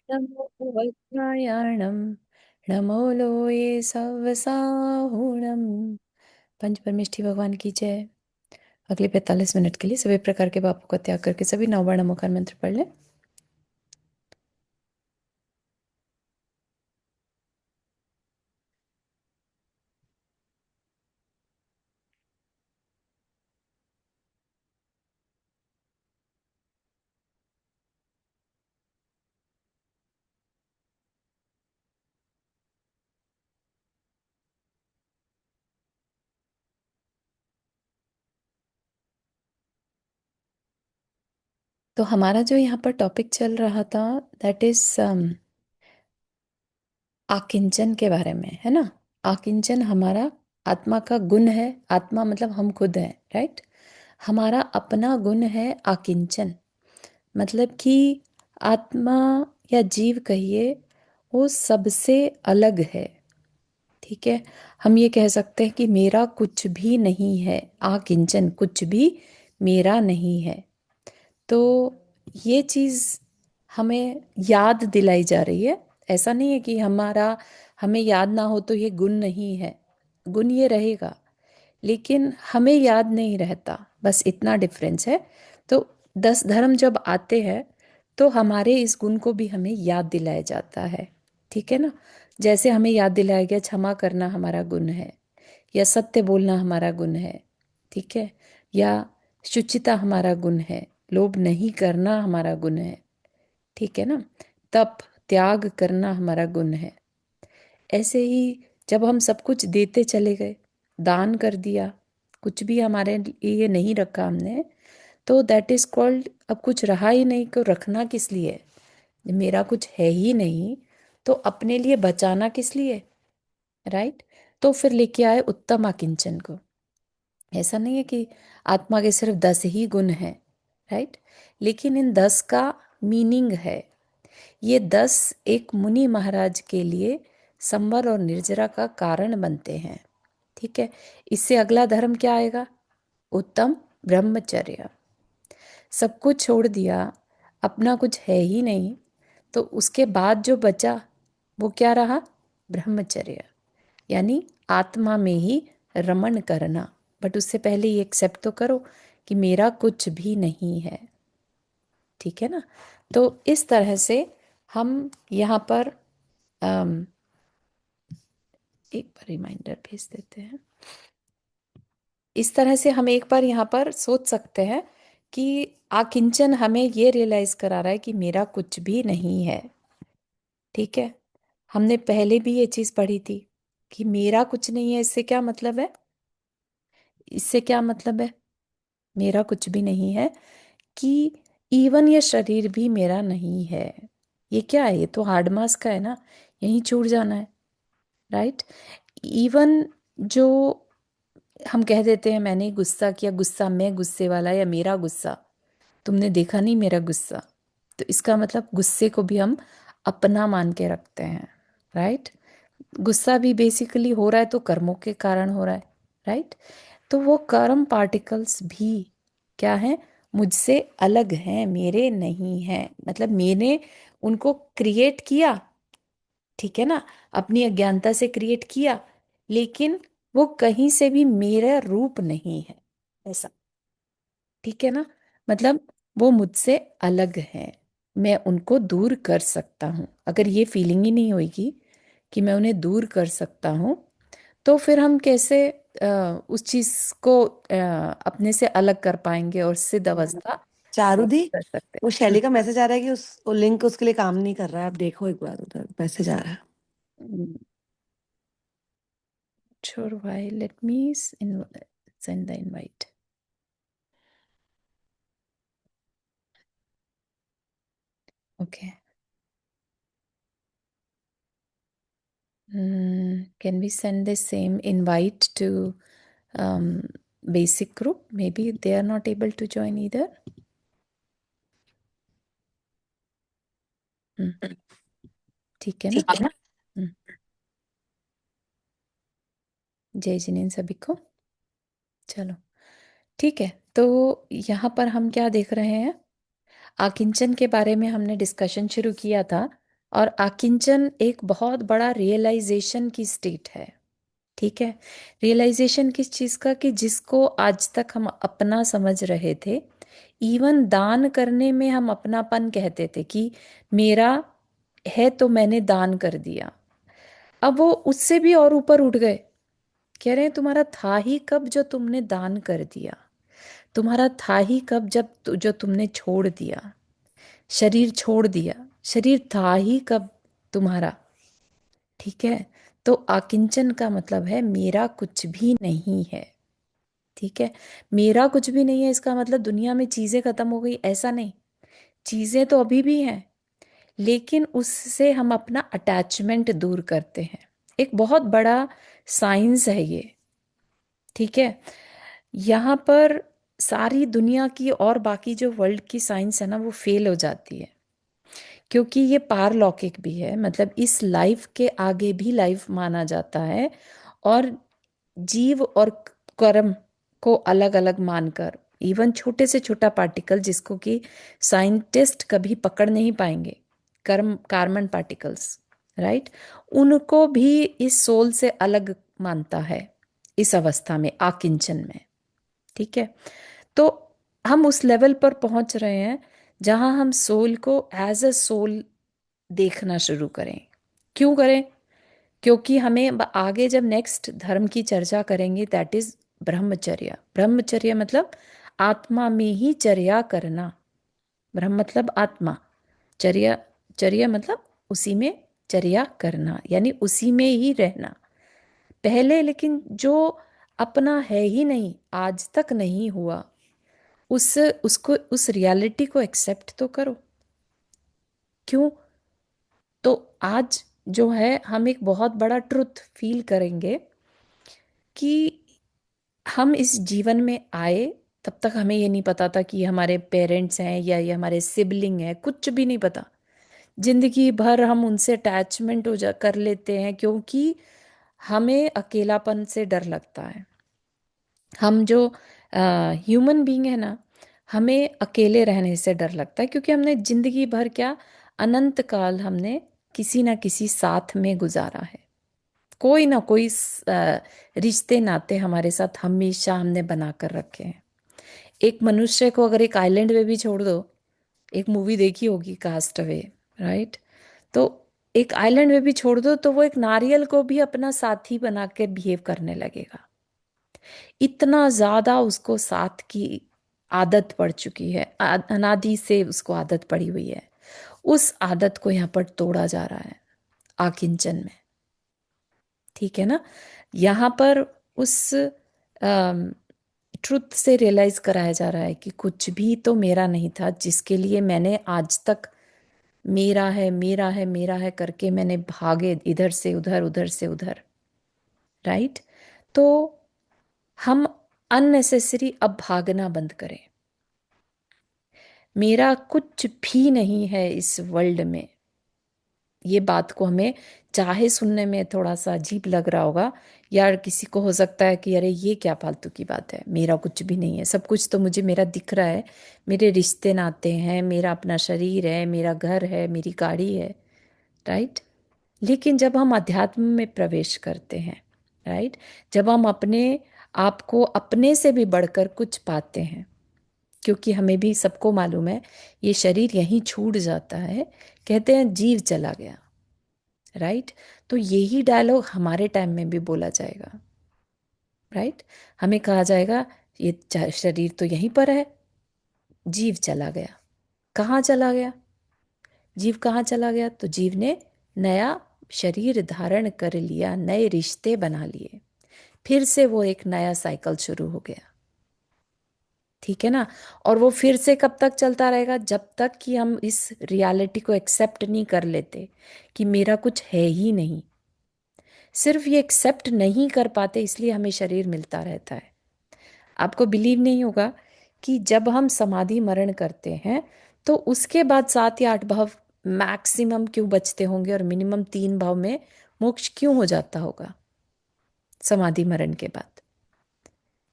नमो वज्रायणं नमो लोये सवसाहुणम्। पंच परमेष्ठी भगवान की जय। अगले 45 मिनट के लिए सभी प्रकार के पापों का त्याग करके सभी नववर्ण मुखर मंत्र पढ़ लें। तो हमारा जो यहाँ पर टॉपिक चल रहा था दैट इज आकिंचन के बारे में, है ना। आकिंचन हमारा आत्मा का गुण है। आत्मा मतलब हम खुद हैं, राइट। हमारा अपना गुण है आकिंचन। मतलब कि आत्मा या जीव कहिए, वो सबसे अलग है। ठीक है। हम ये कह सकते हैं कि मेरा कुछ भी नहीं है, आकिंचन कुछ भी मेरा नहीं है। तो ये चीज़ हमें याद दिलाई जा रही है। ऐसा नहीं है कि हमारा हमें याद ना हो तो ये गुण नहीं है, गुण ये रहेगा, लेकिन हमें याद नहीं रहता, बस इतना डिफरेंस है। तो 10 धर्म जब आते हैं तो हमारे इस गुण को भी हमें याद दिलाया जाता है। ठीक है ना। जैसे हमें याद दिलाया गया क्षमा करना हमारा गुण है, या सत्य बोलना हमारा गुण है। ठीक है। या शुचिता हमारा गुण है, लोभ नहीं करना हमारा गुण है। ठीक है ना। तप त्याग करना हमारा गुण है। ऐसे ही जब हम सब कुछ देते चले गए, दान कर दिया, कुछ भी हमारे लिए नहीं रखा हमने, तो दैट इज कॉल्ड अब कुछ रहा ही नहीं, को रखना किस लिए। मेरा कुछ है ही नहीं तो अपने लिए बचाना किस लिए, राइट। तो फिर लेके आए उत्तम आकिंचन को। ऐसा नहीं है कि आत्मा के सिर्फ 10 ही गुण हैं, राइट। लेकिन इन 10 का मीनिंग है। ये 10 एक मुनि महाराज के लिए संवर और निर्जरा का कारण बनते हैं। ठीक है। इससे अगला धर्म क्या आएगा? उत्तम ब्रह्मचर्य। सब कुछ छोड़ दिया, अपना कुछ है ही नहीं, तो उसके बाद जो बचा वो क्या रहा? ब्रह्मचर्य। यानी आत्मा में ही रमण करना। बट उससे पहले ये एक्सेप्ट तो करो कि मेरा कुछ भी नहीं है। ठीक है ना। तो इस तरह से हम यहाँ पर एक बार रिमाइंडर भेज देते हैं। इस तरह से हम एक बार यहाँ पर सोच सकते हैं कि आकिंचन हमें ये रियलाइज करा रहा है कि मेरा कुछ भी नहीं है। ठीक है। हमने पहले भी ये चीज पढ़ी थी कि मेरा कुछ नहीं है। इससे क्या मतलब है? इससे क्या मतलब है मेरा कुछ भी नहीं है? कि इवन ये शरीर भी मेरा नहीं है। ये क्या है? ये तो हार्ड मास का है ना, यहीं छूट जाना है, राइट। इवन जो हम कह देते हैं मैंने गुस्सा किया, गुस्सा मैं गुस्से वाला, या मेरा गुस्सा, तुमने देखा नहीं मेरा गुस्सा, तो इसका मतलब गुस्से को भी हम अपना मान के रखते हैं, राइट। गुस्सा भी बेसिकली हो रहा है तो कर्मों के कारण हो रहा है, राइट। तो वो कर्म पार्टिकल्स भी क्या है? मुझसे अलग हैं, मेरे नहीं हैं। मतलब मैंने उनको क्रिएट किया, ठीक है ना, अपनी अज्ञानता से क्रिएट किया, लेकिन वो कहीं से भी मेरा रूप नहीं है, ऐसा। ठीक है ना। मतलब वो मुझसे अलग है। मैं उनको दूर कर सकता हूँ। अगर ये फीलिंग ही नहीं होगी कि मैं उन्हें दूर कर सकता हूँ, तो फिर हम कैसे उस चीज को अपने से अलग कर पाएंगे और सिद्ध अवस्था चारू दी, कर सकते वो हैं। शैली का मैसेज आ रहा है कि उस वो लिंक उसके लिए काम नहीं कर रहा है। आप देखो एक बार, उधर मैसेज आ रहा है। Sure, why? Let me send the invite. Okay. Can we send the same invite to basic group? Maybe they are not able to join either. हम्म, ठीक है ना। ठीक है ना। हम्म, जय जिनेन सभी को। चलो, ठीक है। तो यहाँ पर हम क्या देख रहे हैं? आकिंचन के बारे में हमने डिस्कशन शुरू किया था और आकिंचन एक बहुत बड़ा रियलाइजेशन की स्टेट है। ठीक है। रियलाइजेशन किस चीज का, कि जिसको आज तक हम अपना समझ रहे थे, इवन दान करने में हम अपनापन कहते थे कि मेरा है तो मैंने दान कर दिया। अब वो उससे भी और ऊपर उठ गए, कह रहे हैं तुम्हारा था ही कब जो तुमने दान कर दिया, तुम्हारा था ही कब जो तुमने छोड़ दिया, शरीर छोड़ दिया, शरीर था ही कब तुम्हारा। ठीक है। तो आकिंचन का मतलब है मेरा कुछ भी नहीं है। ठीक है। मेरा कुछ भी नहीं है इसका मतलब दुनिया में चीजें खत्म हो गई ऐसा नहीं, चीजें तो अभी भी हैं, लेकिन उससे हम अपना अटैचमेंट दूर करते हैं। एक बहुत बड़ा साइंस है ये। ठीक है। यहाँ पर सारी दुनिया की और बाकी जो वर्ल्ड की साइंस है ना वो फेल हो जाती है, क्योंकि ये पारलौकिक भी है, मतलब इस लाइफ के आगे भी लाइफ माना जाता है। और जीव और कर्म को अलग अलग मानकर, इवन छोटे से छोटा पार्टिकल जिसको कि साइंटिस्ट कभी पकड़ नहीं पाएंगे, कर्म कार्बन पार्टिकल्स, राइट, उनको भी इस सोल से अलग मानता है इस अवस्था में, आकिंचन में। ठीक है। तो हम उस लेवल पर पहुंच रहे हैं जहां हम सोल को एज अ सोल देखना शुरू करें। क्यों करें? क्योंकि हमें आगे जब नेक्स्ट धर्म की चर्चा करेंगे, दैट इज ब्रह्मचर्य। ब्रह्मचर्य मतलब आत्मा में ही चर्या करना। ब्रह्म मतलब आत्मा, चर्या, चर्या मतलब उसी में चर्या करना, यानी उसी में ही रहना। पहले लेकिन जो अपना है ही नहीं, आज तक नहीं हुआ, उस उसको उस रियलिटी को एक्सेप्ट तो करो। क्यों? तो आज जो है हम एक बहुत बड़ा ट्रुथ फील करेंगे कि हम इस जीवन में आए, तब तक हमें ये नहीं पता था कि ये हमारे पेरेंट्स हैं या ये हमारे सिबलिंग हैं, कुछ भी नहीं पता। जिंदगी भर हम उनसे अटैचमेंट हो जा कर लेते हैं, क्योंकि हमें अकेलापन से डर लगता है। हम जो ह्यूमन बीइंग है ना, हमें अकेले रहने से डर लगता है, क्योंकि हमने जिंदगी भर क्या, अनंत काल हमने किसी ना किसी साथ में गुजारा है। कोई ना कोई रिश्ते नाते हमारे साथ हमेशा हमने बना कर रखे हैं। एक मनुष्य को अगर एक आइलैंड पे भी छोड़ दो, एक मूवी देखी होगी कास्ट अवे, राइट, तो एक आइलैंड में भी छोड़ दो तो वो एक नारियल को भी अपना साथी बना के बिहेव करने लगेगा। इतना ज्यादा उसको साथ की आदत पड़ चुकी है, अनादि से उसको आदत पड़ी हुई है। उस आदत को यहाँ पर तोड़ा जा रहा है आकिंचन में। ठीक है ना। यहाँ पर उस ट्रुथ से रियलाइज कराया जा रहा है कि कुछ भी तो मेरा नहीं था, जिसके लिए मैंने आज तक मेरा है मेरा है मेरा है करके मैंने भागे इधर से उधर उधर से उधर, राइट। तो हम अननेसेसरी अब भागना बंद करें। मेरा कुछ भी नहीं है इस वर्ल्ड में। ये बात को हमें, चाहे सुनने में थोड़ा सा अजीब लग रहा होगा, यार किसी को हो सकता है कि अरे ये क्या फालतू की बात है, मेरा कुछ भी नहीं है, सब कुछ तो मुझे मेरा दिख रहा है, मेरे रिश्ते नाते हैं, मेरा अपना शरीर है, मेरा घर है, मेरी गाड़ी है, राइट। लेकिन जब हम अध्यात्म में प्रवेश करते हैं, राइट, जब हम अपने आप को अपने से भी बढ़कर कुछ पाते हैं, क्योंकि हमें भी सबको मालूम है ये शरीर यहीं छूट जाता है, कहते हैं जीव चला गया, राइट। तो यही डायलॉग हमारे टाइम में भी बोला जाएगा, राइट। हमें कहा जाएगा ये शरीर तो यहीं पर है, जीव चला गया। कहाँ चला गया? जीव कहाँ चला गया? तो जीव ने नया शरीर धारण कर लिया, नए रिश्ते बना लिए, फिर से वो एक नया साइकिल शुरू हो गया। ठीक है ना। और वो फिर से कब तक चलता रहेगा? जब तक कि हम इस रियलिटी को एक्सेप्ट नहीं कर लेते कि मेरा कुछ है ही नहीं। सिर्फ ये एक्सेप्ट नहीं कर पाते, इसलिए हमें शरीर मिलता रहता है। आपको बिलीव नहीं होगा कि जब हम समाधि मरण करते हैं तो उसके बाद 7 या 8 भाव मैक्सिमम क्यों बचते होंगे, और मिनिमम 3 भाव में मोक्ष क्यों हो जाता होगा समाधि मरण के बाद?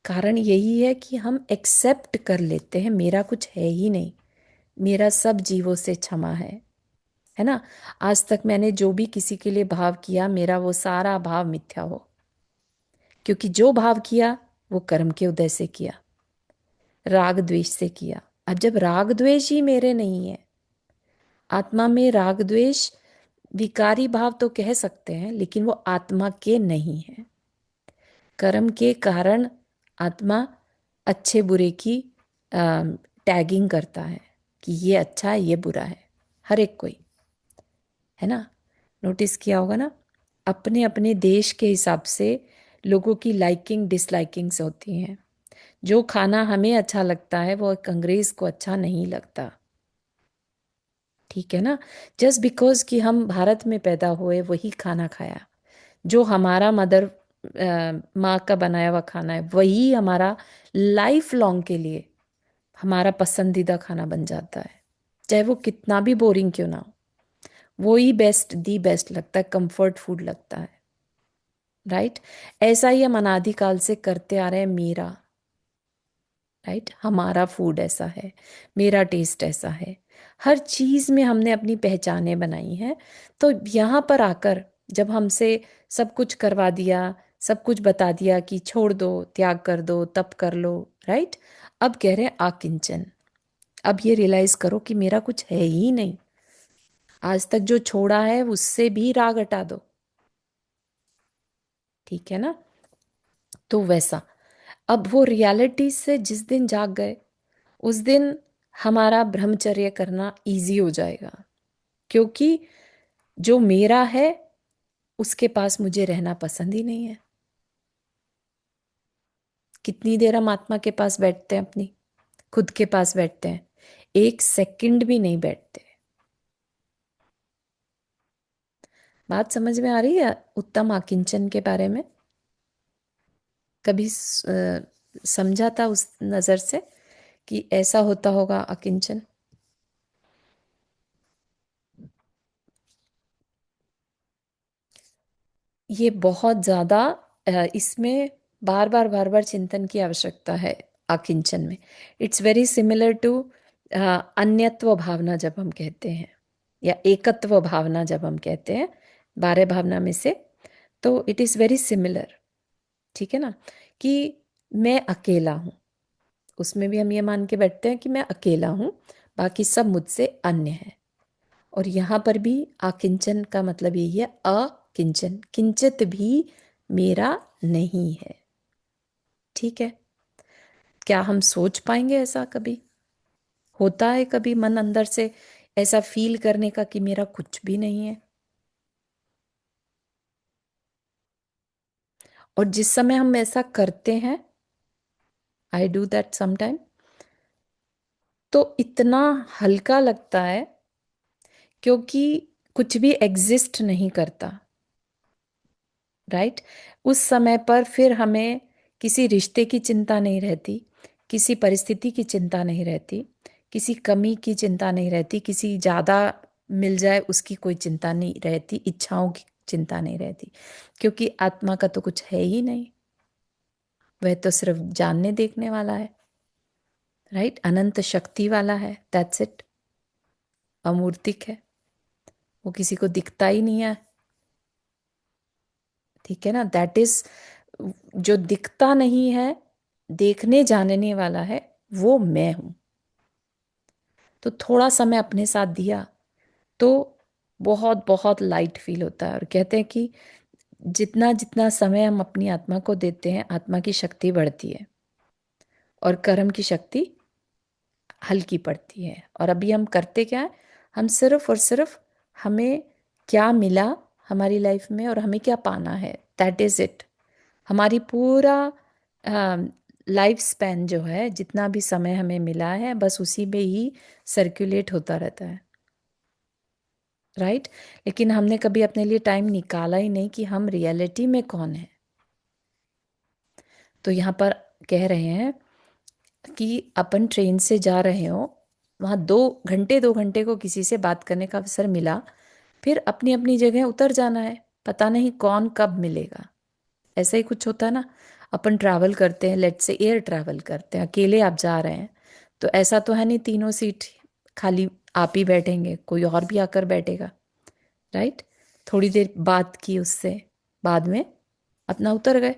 कारण यही है कि हम एक्सेप्ट कर लेते हैं मेरा कुछ है ही नहीं, मेरा सब जीवों से क्षमा है, है ना। आज तक मैंने जो भी किसी के लिए भाव किया, मेरा वो सारा भाव मिथ्या हो, क्योंकि जो भाव किया वो कर्म के उदय से किया, राग द्वेष से किया। अब जब राग द्वेष ही मेरे नहीं है, आत्मा में राग द्वेष विकारी भाव तो कह सकते हैं, लेकिन वो आत्मा के नहीं है। कर्म के कारण आत्मा अच्छे बुरे की टैगिंग करता है कि ये अच्छा है, ये बुरा है, हर एक कोई, है ना। नोटिस किया होगा ना, अपने अपने देश के हिसाब से लोगों की लाइकिंग डिसलाइकिंग्स होती हैं। जो खाना हमें अच्छा लगता है वो एक अंग्रेज को अच्छा नहीं लगता, ठीक है ना। जस्ट बिकॉज कि हम भारत में पैदा हुए, वही खाना खाया, जो हमारा मदर माँ का बनाया हुआ खाना है, वही हमारा लाइफ लॉन्ग के लिए हमारा पसंदीदा खाना बन जाता है, चाहे वो कितना भी बोरिंग क्यों ना हो। वो ही बेस्ट, दी बेस्ट लगता है, कंफर्ट फूड लगता है, राइट। ऐसा ही हम अनादिकाल से करते आ रहे हैं। मेरा, राइट, हमारा फूड ऐसा है, मेरा टेस्ट ऐसा है, हर चीज में हमने अपनी पहचानें बनाई हैं। तो यहाँ पर आकर जब हमसे सब कुछ करवा दिया, सब कुछ बता दिया कि छोड़ दो, त्याग कर दो, तप कर लो, राइट, अब कह रहे हैं आकिंचन। अब ये रियलाइज करो कि मेरा कुछ है ही नहीं। आज तक जो छोड़ा है उससे भी राग हटा दो, ठीक है ना। तो वैसा, अब वो रियलिटी से जिस दिन जाग गए, उस दिन हमारा ब्रह्मचर्य करना इजी हो जाएगा, क्योंकि जो मेरा है उसके पास मुझे रहना पसंद ही नहीं है। कितनी देर हम आत्मा के पास बैठते हैं, अपनी खुद के पास बैठते हैं, एक सेकंड भी नहीं बैठते। बात समझ में आ रही है उत्तम आकिंचन के बारे में? कभी समझा था उस नजर से कि ऐसा होता होगा अकिंचन? ये बहुत ज्यादा इसमें बार बार चिंतन की आवश्यकता है आकिंचन में। इट्स वेरी सिमिलर टू अन्यत्व भावना जब हम कहते हैं, या एकत्व भावना जब हम कहते हैं, 12 भावना में से, तो इट इज वेरी सिमिलर, ठीक है ना। कि मैं अकेला हूँ, उसमें भी हम ये मान के बैठते हैं कि मैं अकेला हूँ, बाकी सब मुझसे अन्य है। और यहाँ पर भी आकिंचन का मतलब यही है, अकिंचन, किंचित भी मेरा नहीं है, ठीक है। क्या हम सोच पाएंगे ऐसा? कभी होता है कभी मन अंदर से ऐसा फील करने का कि मेरा कुछ भी नहीं है? और जिस समय हम ऐसा करते हैं, आई डू दैट समटाइम, तो इतना हल्का लगता है, क्योंकि कुछ भी एग्जिस्ट नहीं करता, राइट। उस समय पर फिर हमें किसी रिश्ते की चिंता नहीं रहती, किसी परिस्थिति की चिंता नहीं रहती, किसी कमी की चिंता नहीं रहती, किसी ज़्यादा मिल जाए उसकी कोई चिंता नहीं रहती, इच्छाओं की चिंता नहीं रहती, क्योंकि आत्मा का तो कुछ है ही नहीं। वह तो सिर्फ जानने देखने वाला है, राइट, अनंत शक्ति वाला है, दैट्स इट। अमूर्तिक है, वो किसी को दिखता ही नहीं है, ठीक है ना। दैट इज, जो दिखता नहीं है, देखने जानने वाला है, वो मैं हूं। तो थोड़ा समय अपने साथ दिया तो बहुत बहुत लाइट फील होता है। और कहते हैं कि जितना जितना समय हम अपनी आत्मा को देते हैं, आत्मा की शक्ति बढ़ती है और कर्म की शक्ति हल्की पड़ती है। और अभी हम करते क्या है, हम सिर्फ और सिर्फ हमें क्या मिला हमारी लाइफ में और हमें क्या पाना है, दैट इज इट। हमारी पूरा लाइफ स्पैन जो है, जितना भी समय हमें मिला है, बस उसी में ही सर्कुलेट होता रहता है, राइट। लेकिन हमने कभी अपने लिए टाइम निकाला ही नहीं कि हम रियलिटी में कौन है। तो यहाँ पर कह रहे हैं कि अपन ट्रेन से जा रहे हो, वहाँ 2 घंटे 2 घंटे को किसी से बात करने का अवसर मिला, फिर अपनी अपनी जगह उतर जाना है, पता नहीं कौन कब मिलेगा। ऐसा ही कुछ होता है ना। अपन ट्रैवल करते हैं, लेट से एयर ट्रैवल करते हैं, अकेले आप जा रहे हैं, तो ऐसा तो है नहीं तीनों सीट खाली आप ही बैठेंगे, कोई और भी आकर बैठेगा, राइट। थोड़ी देर बात की उससे, बाद में अपना उतर गए,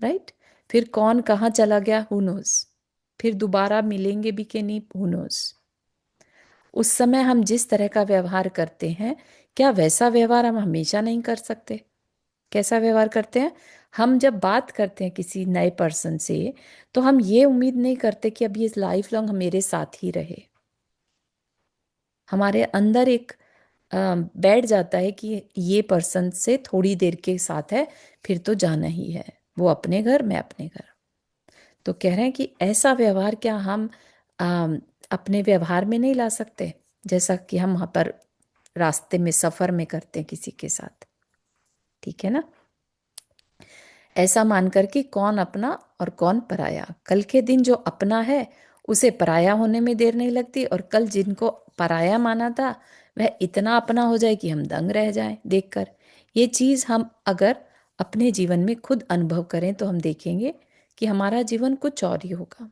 राइट। फिर कौन कहाँ चला गया, हु नोज। फिर दोबारा मिलेंगे भी कि नहीं, हु नोज। उस समय हम जिस तरह का व्यवहार करते हैं, क्या वैसा व्यवहार हम हमेशा नहीं कर सकते? कैसा व्यवहार करते हैं? हम जब बात करते हैं किसी नए पर्सन से, तो हम ये उम्मीद नहीं करते कि अब ये लाइफ लॉन्ग मेरे साथ ही रहे। हमारे अंदर एक बैठ जाता है कि ये पर्सन से थोड़ी देर के साथ है, फिर तो जाना ही है, वो अपने घर, मैं अपने घर। तो कह रहे हैं कि ऐसा व्यवहार क्या हम अम, अपने व्यवहार में नहीं ला सकते, जैसा कि हम वहाँ पर रास्ते में सफर में करते हैं किसी के साथ, ठीक है ना। ऐसा मानकर कि कौन अपना और कौन पराया। कल के दिन जो अपना है उसे पराया होने में देर नहीं लगती, और कल जिनको पराया माना था वह इतना अपना हो जाए कि हम दंग रह जाएं देखकर। ये चीज़ हम अगर अपने जीवन में खुद अनुभव करें तो हम देखेंगे कि हमारा जीवन कुछ और ही होगा,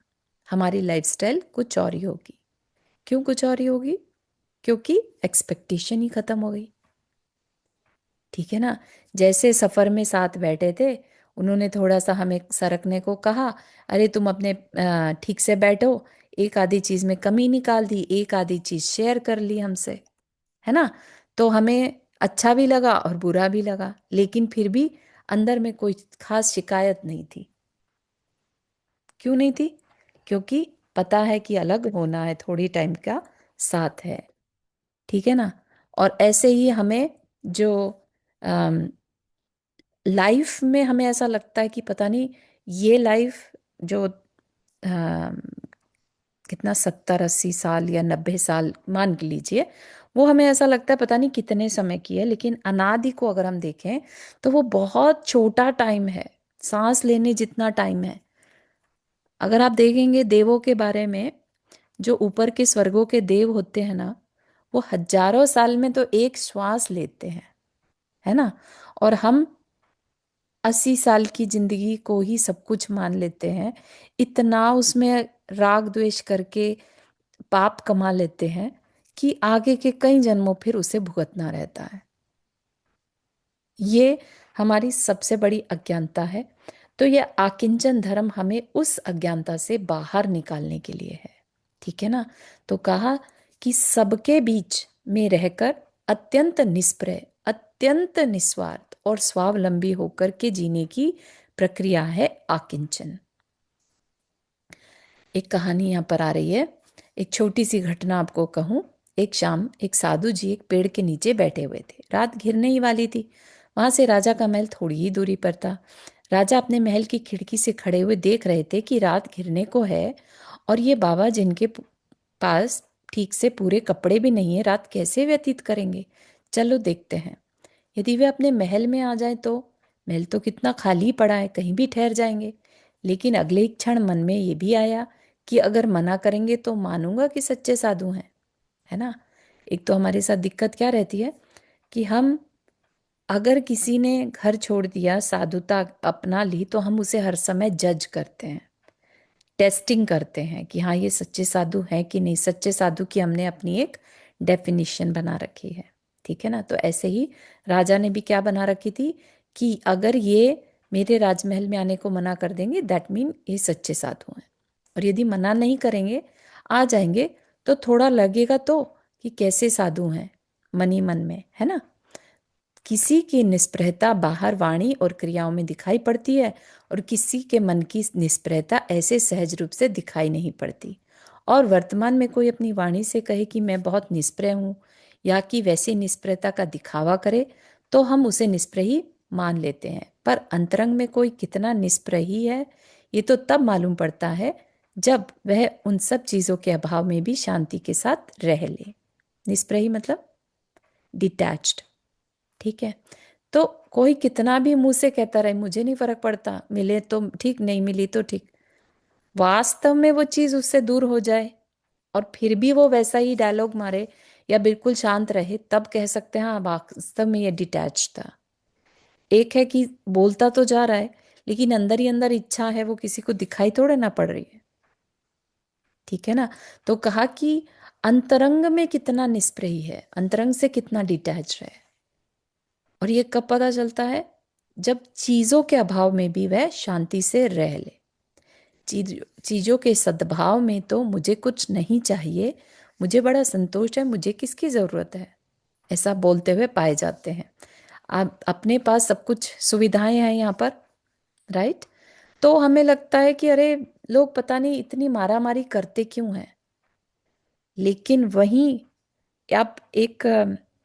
हमारी लाइफस्टाइल कुछ और ही होगी। क्यों कुछ और ही होगी? क्योंकि एक्सपेक्टेशन ही खत्म हो गई, ठीक है ना। जैसे सफर में साथ बैठे थे, उन्होंने थोड़ा सा हमें सरकने को कहा, अरे तुम अपने ठीक से बैठो, एक आधी चीज में कमी निकाल दी, एक आधी चीज शेयर कर ली हमसे, है ना। तो हमें अच्छा भी लगा और बुरा भी लगा, लेकिन फिर भी अंदर में कोई खास शिकायत नहीं थी। क्यों नहीं थी? क्योंकि पता है कि अलग होना है, थोड़ी टाइम का साथ है, ठीक है ना। और ऐसे ही हमें जो लाइफ में हमें ऐसा लगता है कि पता नहीं ये लाइफ जो कितना 70-80 साल या 90 साल मान के लीजिए, वो हमें ऐसा लगता है पता नहीं कितने समय की है, लेकिन अनादि को अगर हम देखें तो वो बहुत छोटा टाइम है, सांस लेने जितना टाइम है। अगर आप देखेंगे देवों के बारे में, जो ऊपर के स्वर्गों के देव होते हैं ना, वो हजारों साल में तो एक श्वास लेते हैं, है ना। और हम 80 साल की जिंदगी को ही सब कुछ मान लेते हैं, इतना उसमें राग द्वेष करके पाप कमा लेते हैं कि आगे के कई जन्मों फिर उसे भुगतना रहता है। ये हमारी सबसे बड़ी अज्ञानता है। तो ये आकिंचन धर्म हमें उस अज्ञानता से बाहर निकालने के लिए है, ठीक है ना। तो कहा कि सबके बीच में रहकर अत्यंत निष्प्रय, अत्यंत निस्वार्थ और स्वावलंबी होकर के जीने की प्रक्रिया है आकिंचन। एक कहानी यहाँ पर आ रही है, एक छोटी सी घटना आपको कहूँ। एक शाम एक साधु जी एक पेड़ के नीचे बैठे हुए थे, रात घिरने ही वाली थी। वहां से राजा का महल थोड़ी ही दूरी पर था। राजा अपने महल की खिड़की से खड़े हुए देख रहे थे कि रात घिरने को है, और ये बाबा जिनके पास ठीक से पूरे कपड़े भी नहीं है, रात कैसे व्यतीत करेंगे। चलो देखते हैं, यदि वे अपने महल में आ जाए तो। महल तो कितना खाली पड़ा है, कहीं भी ठहर जाएंगे। लेकिन अगले ही क्षण मन में ये भी आया कि अगर मना करेंगे तो मानूंगा कि सच्चे साधु हैं, है ना। एक तो हमारे साथ दिक्कत क्या रहती है कि हम अगर किसी ने घर छोड़ दिया, साधुता अपना ली, तो हम उसे हर समय जज करते हैं, टेस्टिंग करते हैं कि हाँ ये सच्चे साधु हैं कि नहीं। सच्चे साधु की हमने अपनी एक डेफिनेशन बना रखी है, ठीक है ना। तो ऐसे ही राजा ने भी क्या बना रखी थी कि अगर ये मेरे राजमहल में आने को मना कर देंगे, दैट मीन ये सच्चे साधु हैं। और यदि मना नहीं करेंगे, आ जाएंगे, तो थोड़ा लगेगा तो कि कैसे साधु हैं, मन ही मन में, है ना। किसी की निष्प्रहता बाहर वाणी और क्रियाओं में दिखाई पड़ती है, और किसी के मन की निष्प्रहता ऐसे सहज रूप से दिखाई नहीं पड़ती। और वर्तमान में कोई अपनी वाणी से कहे कि मैं बहुत निष्प्रह हूँ, या कि वैसी निष्प्रहता का दिखावा करे, तो हम उसे निष्प्रह ही मान लेते हैं। पर अंतरंग में कोई कितना निष्प्रह ही है, ये तो तब मालूम पड़ता है जब वह उन सब चीज़ों के अभाव में भी शांति के साथ रह ले। निष्प्रह ही मतलब डिटैच्ड, ठीक है। तो कोई कितना भी मुंह से कहता रहे मुझे नहीं फर्क पड़ता, मिले तो ठीक, नहीं मिली तो ठीक, वास्तव में वो चीज उससे दूर हो जाए और फिर भी वो वैसा ही डायलॉग मारे या बिल्कुल शांत रहे, तब कह सकते हैं हाँ वास्तव में ये डिटैच था। एक है कि बोलता तो जा रहा है, लेकिन अंदर ही अंदर इच्छा है, वो किसी को दिखाई थोड़े ना पड़ रही है, ठीक है ना। तो कहा कि अंतरंग में कितना निष्प्रही है, अंतरंग से कितना डिटैच है। और ये कब पता चलता है? जब चीजों के अभाव में भी वह शांति से रह ले। चीजों के सद्भाव में तो मुझे कुछ नहीं चाहिए, मुझे बड़ा संतोष है, मुझे किसकी जरूरत है, ऐसा बोलते हुए पाए जाते हैं। आप अपने पास सब कुछ सुविधाएं हैं यहाँ पर, राइट? तो हमें लगता है कि अरे लोग पता नहीं इतनी मारामारी करते क्यों हैं। लेकिन वहीं आप एक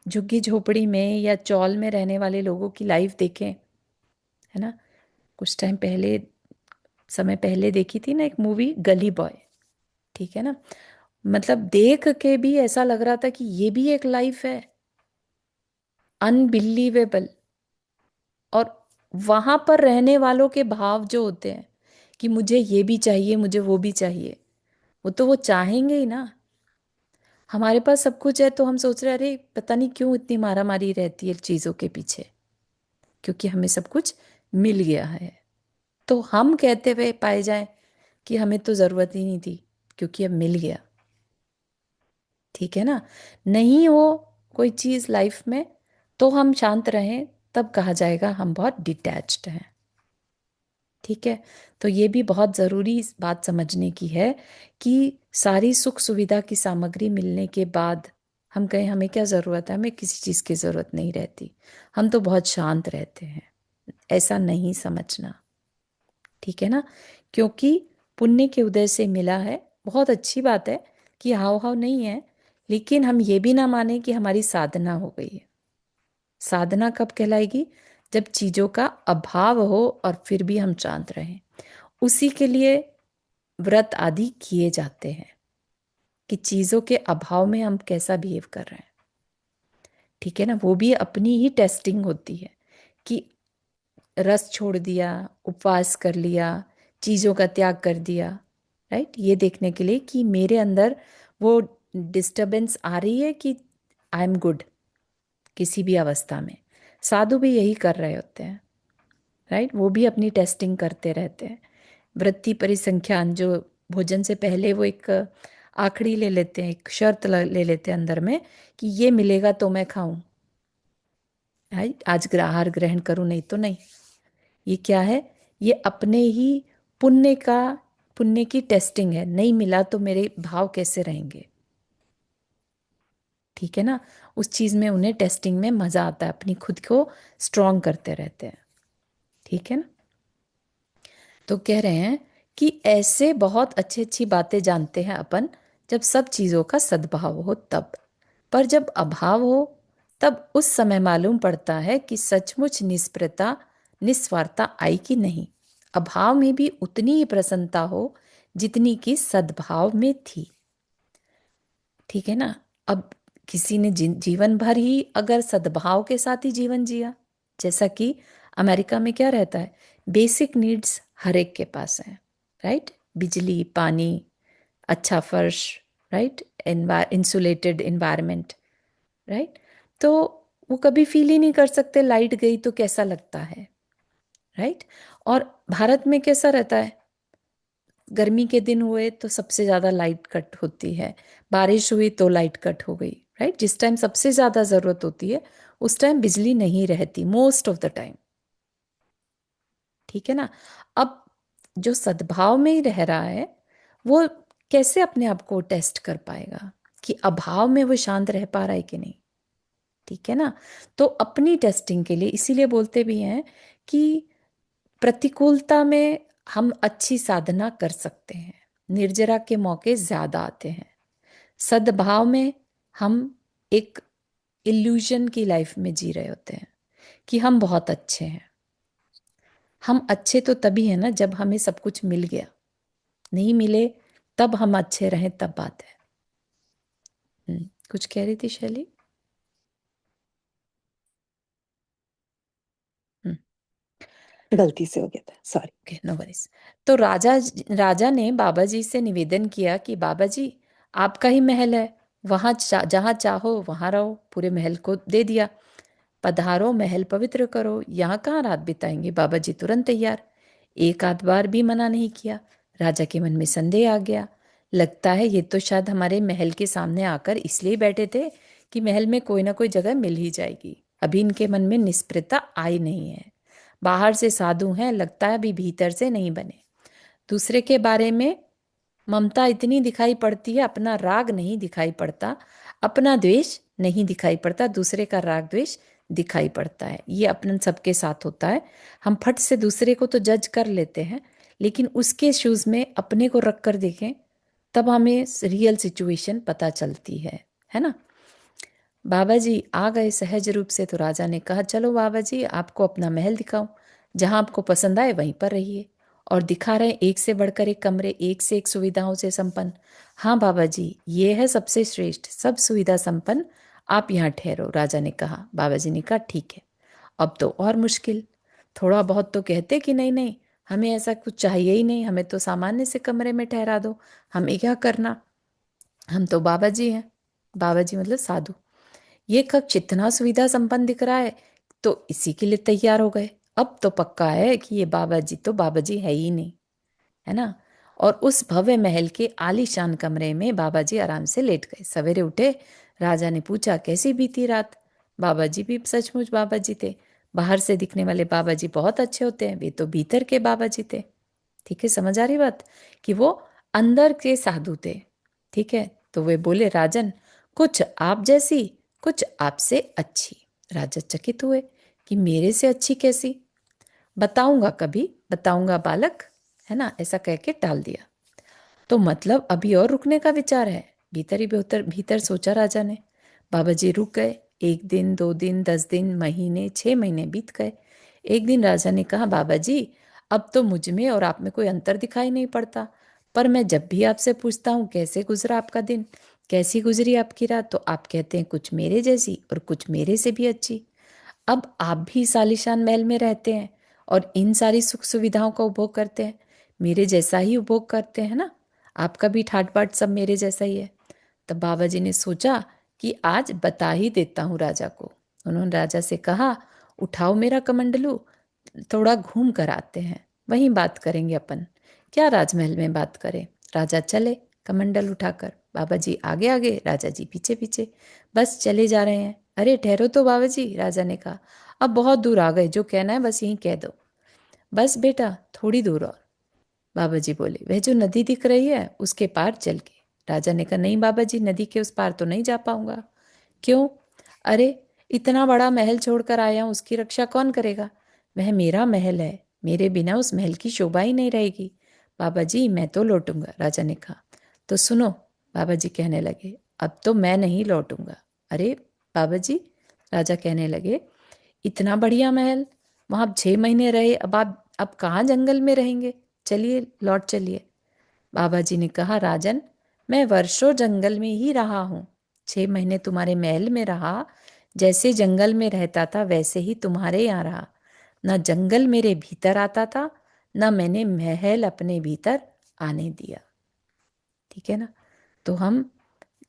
झुग्गी झोपड़ी में या चौल में रहने वाले लोगों की लाइफ देखें, है ना। कुछ टाइम पहले, समय पहले देखी थी ना एक मूवी गली बॉय, ठीक है ना। मतलब देख के भी ऐसा लग रहा था कि ये भी एक लाइफ है, अनबिलीवेबल। और वहां पर रहने वालों के भाव जो होते हैं कि मुझे ये भी चाहिए, मुझे वो भी चाहिए, वो तो वो चाहेंगे ही ना। हमारे पास सब कुछ है तो हम सोच रहे हैं अरे पता नहीं क्यों इतनी मारामारी रहती है चीजों के पीछे, क्योंकि हमें सब कुछ मिल गया है। तो हम कहते हुए पाए जाएं कि हमें तो जरूरत ही नहीं थी, क्योंकि अब मिल गया। ठीक है ना। नहीं हो कोई चीज लाइफ में तो हम शांत रहें, तब कहा जाएगा हम बहुत डिटैच्ड हैं। ठीक है। तो ये भी बहुत जरूरी इस बात समझने की है कि सारी सुख सुविधा की सामग्री मिलने के बाद हम कहें हमें क्या जरूरत है, हमें किसी चीज की जरूरत नहीं रहती, हम तो बहुत शांत रहते हैं। ऐसा नहीं समझना। ठीक है ना। क्योंकि पुण्य के उदय से मिला है, बहुत अच्छी बात है कि हाव हाव नहीं है। लेकिन हम ये भी ना माने कि हमारी साधना हो गई है। साधना कब कहलाएगी? जब चीजों का अभाव हो और फिर भी हम शांत रहें। उसी के लिए व्रत आदि किए जाते हैं कि चीजों के अभाव में हम कैसा बिहेव कर रहे हैं। ठीक है ना। वो भी अपनी ही टेस्टिंग होती है कि रस छोड़ दिया, उपवास कर लिया, चीजों का त्याग कर दिया, राइट, ये देखने के लिए कि मेरे अंदर वो डिस्टरबेंस आ रही है कि आई एम गुड किसी भी अवस्था में। साधु भी यही कर रहे होते हैं, राइट। वो भी अपनी टेस्टिंग करते रहते हैं। वृत्ति परिसंख्यान, जो भोजन से पहले वो एक आखड़ी ले लेते हैं, एक शर्त ले लेते हैं अंदर में कि ये मिलेगा तो मैं खाऊं, राइट, आज आहार ग्रहण करूं नहीं तो नहीं। ये क्या है? ये अपने ही पुण्य का, पुण्य की टेस्टिंग है। नहीं मिला तो मेरे भाव कैसे रहेंगे। ठीक है ना। उस चीज में उन्हें टेस्टिंग में मजा आता है, अपनी खुद को स्ट्रांग करते रहते हैं। ठीक है ना। तो कह रहे हैं कि ऐसे बहुत अच्छी अच्छी बातें जानते हैं अपन जब सब चीजों का सद्भाव हो तब। पर जब अभाव हो तब उस समय मालूम पड़ता है कि सचमुच निष्प्रता निस्वार्थता आई कि नहीं। अभाव में भी उतनी ही प्रसन्नता हो जितनी कि सद्भाव में थी। ठीक है ना। अब किसी ने जीवन भर ही अगर सद्भाव के साथ ही जीवन जिया, जैसा कि अमेरिका में क्या रहता है, बेसिक नीड्स हर एक के पास है, राइट, बिजली, पानी, अच्छा फर्श, राइट, इंसुलेटेड इन्वायरमेंट, राइट। तो वो कभी फील ही नहीं कर सकते लाइट गई तो कैसा लगता है, राइट। और भारत में कैसा रहता है, गर्मी के दिन हुए तो सबसे ज्यादा लाइट कट होती है, बारिश हुई तो लाइट कट हो गई, राइट। जिस टाइम सबसे ज्यादा जरूरत होती है उस टाइम बिजली नहीं रहती मोस्ट ऑफ द टाइम। ठीक है ना। अब जो सद्भाव में ही रह रहा है वो कैसे अपने आप को टेस्ट कर पाएगा कि अभाव में वो शांत रह पा रहा है कि नहीं। ठीक है ना। तो अपनी टेस्टिंग के लिए इसीलिए बोलते भी हैं कि प्रतिकूलता में हम अच्छी साधना कर सकते हैं, निर्जरा के मौके ज्यादा आते हैं। सद्भाव में हम एक इल्यूजन की लाइफ में जी रहे होते हैं कि हम बहुत अच्छे हैं। हम अच्छे तो तभी है ना जब हमें सब कुछ मिल गया, नहीं मिले तब हम अच्छे रहें तब बात है। कुछ कह रही थी शैली? हम्म। गलती से हो गया था, सॉरी। Okay, no worries. तो राजा ने बाबा जी से निवेदन किया कि बाबा जी, आपका ही महल है, वहां जहां चाहो वहां रहो। पूरे महल को दे दिया। पधारो, महल पवित्र करो, यहाँ कहाँ रात बिताएंगे। बाबा जी तुरंत तैयार, एक आध बार भी मना नहीं किया। राजा के मन में संदेह आ गया, लगता है ये तो शायद हमारे महल के सामने आकर इसलिए बैठे थे कि महल में कोई ना कोई जगह मिल ही जाएगी। अभी इनके मन में निस्पृहता आई नहीं है। बाहर से साधु हैं, लगता है अभी भीतर से नहीं बने। दूसरे के बारे में ममता इतनी दिखाई पड़ती है, अपना राग नहीं दिखाई पड़ता, अपना द्वेष नहीं दिखाई पड़ता, दूसरे का राग द्वेष दिखाई पड़ता है। ये अपन सबके साथ होता है। हम फट से दूसरे को तो जज कर लेते हैं, लेकिन उसके शूज में अपने को रख कर देखें, तब हमें रियल सिचुएशन पता चलती है ना। बाबा जी आ गए सहज रूप से, तो राजा ने कहा चलो बाबा जी आपको अपना महल दिखाऊं, जहां आपको पसंद आए वहीं पर रहिए। और दिखा रहे हैं एक से बढ़कर एक कमरे, एक से एक सुविधाओं से संपन्न। हाँ बाबा जी, ये है सबसे श्रेष्ठ, सब सुविधा संपन्न, आप यहाँ ठहरो, राजा ने कहा। बाबा जी ने कहा ठीक है। अब तो और मुश्किल, थोड़ा बहुत तो कहते कि नहीं नहीं, हमें ऐसा कुछ चाहिए ही नहीं, हमें तो सामान्य से कमरे में ठहरा दो, हमें क्या करना, हम तो बाबा जी हैं। बाबा जी मतलब साधु। ये कक्ष इतना सुविधा संपन्न दिख रहा है, तो इसी के लिए तैयार हो गए। अब तो पक्का है कि ये बाबा जी तो बाबा जी है ही नहीं, है ना। और उस भव्य महल के आलीशान कमरे में बाबा जी आराम से लेट गए। सवेरे उठे, राजा ने पूछा कैसी बीती रात। बाबा जी भी सचमुच बाबा जी थे। बाहर से दिखने वाले बाबा जी बहुत अच्छे होते हैं, वे तो भीतर के बाबा जी थे। ठीक है, समझ आ रही बात, कि वो अंदर के साधु थे। ठीक है, तो वे बोले राजन, कुछ आप जैसी, कुछ आपसे अच्छी। राजा चकित हुए कि मेरे से अच्छी कैसी, बताऊंगा कभी बताऊंगा बालक, है ना, ऐसा कह के टाल दिया। तो मतलब अभी और रुकने का विचार है, भीतर ही भीतर भीतर सोचा राजा ने। बाबा जी रुक गए। एक दिन, 2 दिन, 10 दिन, महीने, 6 महीने बीत गए। एक दिन राजा ने कहा बाबा जी, अब तो मुझ में और आप में कोई अंतर दिखाई नहीं पड़ता, पर मैं जब भी आपसे पूछता हूँ कैसे गुजरा आपका दिन, कैसी गुजरी आपकी रात, तो आप कहते हैं कुछ मेरे जैसी और कुछ मेरे से भी अच्छी। अब आप भी इस आलीशान महल में रहते हैं और इन सारी सुख सुविधाओं का उपभोग करते हैं, मेरे जैसा ही उपभोग करते हैं ना, आपका भी ठाट बाट सब मेरे जैसा ही है। तब बाबा जी ने सोचा कि आज बता ही देता हूँ राजा को। उन्होंने राजा से कहा उठाओ मेरा कमंडलू, थोड़ा घूम कर आते हैं, वहीं बात करेंगे अपन, क्या राजमहल में बात करें। राजा चले कमंडल उठाकर, बाबा जी आगे आगे, राजा जी पीछे पीछे, बस चले जा रहे हैं। अरे ठहरो तो बाबा जी, राजा ने कहा, अब बहुत दूर आ गए, जो कहना है बस यहीं कह दो। बस बेटा थोड़ी दूर और। बाबा जी बोले वह जो नदी दिख रही है उसके पार चल के। राजा ने कहा नहीं बाबा जी, नदी के उस पार तो नहीं जा पाऊंगा। क्यों? अरे इतना बड़ा महल छोड़कर आया हूं, उसकी रक्षा कौन करेगा? वह मेरा महल है, मेरे बिना उस महल की शोभा ही नहीं रहेगी। बाबा जी मैं तो लौटूंगा, राजा ने कहा। तो सुनो, बाबा जी कहने लगे, अब तो मैं नहीं लौटूंगा। अरे बाबा जी, राजा कहने लगे, इतना बढ़िया महल, वहां आप 6 महीने रहे, अब आप अब कहाँ जंगल में रहेंगे, चलिए लौट चलिए। बाबा जी ने कहा राजन, मैं वर्षों जंगल में ही रहा हूँ, 6 महीने तुम्हारे महल में रहा, जैसे जंगल में रहता था वैसे ही तुम्हारे यहाँ रहा। ना जंगल मेरे भीतर आता था, ना मैंने महल अपने भीतर आने दिया। ठीक है ना। तो हम,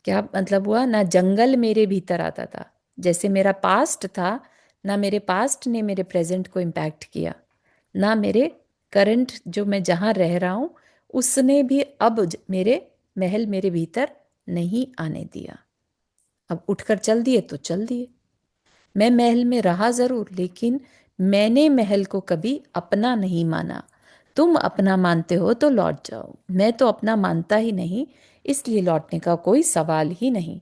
क्या मतलब हुआ, ना जंगल मेरे भीतर आता था, जैसे मेरा पास्ट था, ना मेरे पास्ट ने मेरे प्रेजेंट को इम्पैक्ट किया, ना मेरे करंट जो मैं जहाँ रह रहा हूँ उसने भी अब मेरे महल मेरे भीतर नहीं आने दिया। अब उठकर चल दिए तो चल दिए। मैं महल में रहा जरूर, लेकिन मैंने महल को कभी अपना नहीं माना। तुम अपना मानते हो तो लौट जाओ, मैं तो अपना मानता ही नहीं, इसलिए लौटने का कोई सवाल ही नहीं।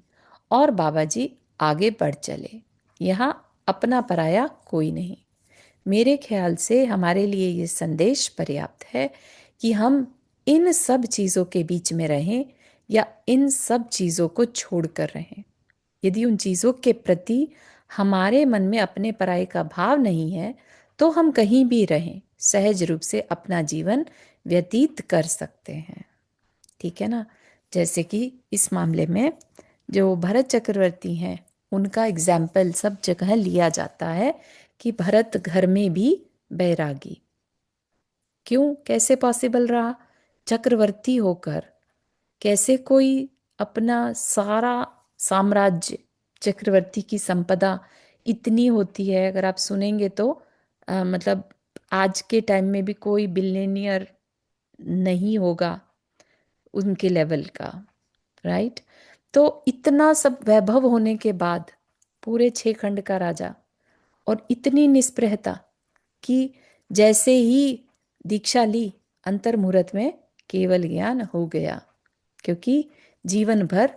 और बाबा जी आगे बढ़ चले। यहाँ अपना पराया कोई नहीं। मेरे ख्याल से हमारे लिए ये संदेश पर्याप्त है कि हम इन सब चीज़ों के बीच में रहें या इन सब चीज़ों को छोड़कर रहें। यदि उन चीज़ों के प्रति हमारे मन में अपने पराये का भाव नहीं है, तो हम कहीं भी रहें, सहज रूप से अपना जीवन व्यतीत कर सकते हैं। ठीक है ना। जैसे कि इस मामले में जो भरत चक्रवर्ती हैं, उनका एग्जाम्पल सब जगह लिया जाता है कि भरत घर में भी बैरागी। क्यों, कैसे पॉसिबल रहा? चक्रवर्ती होकर कैसे कोई अपना सारा साम्राज्य, चक्रवर्ती की संपदा इतनी होती है, अगर आप सुनेंगे तो मतलब आज के टाइम में भी कोई बिलियनियर नहीं होगा उनके लेवल का, राइट। तो इतना सब वैभव होने के बाद, पूरे 6 खंड का राजा, और इतनी निस्पृहता कि जैसे ही दीक्षा ली, अंतर मुहूर्त में केवल ज्ञान हो गया, क्योंकि जीवन भर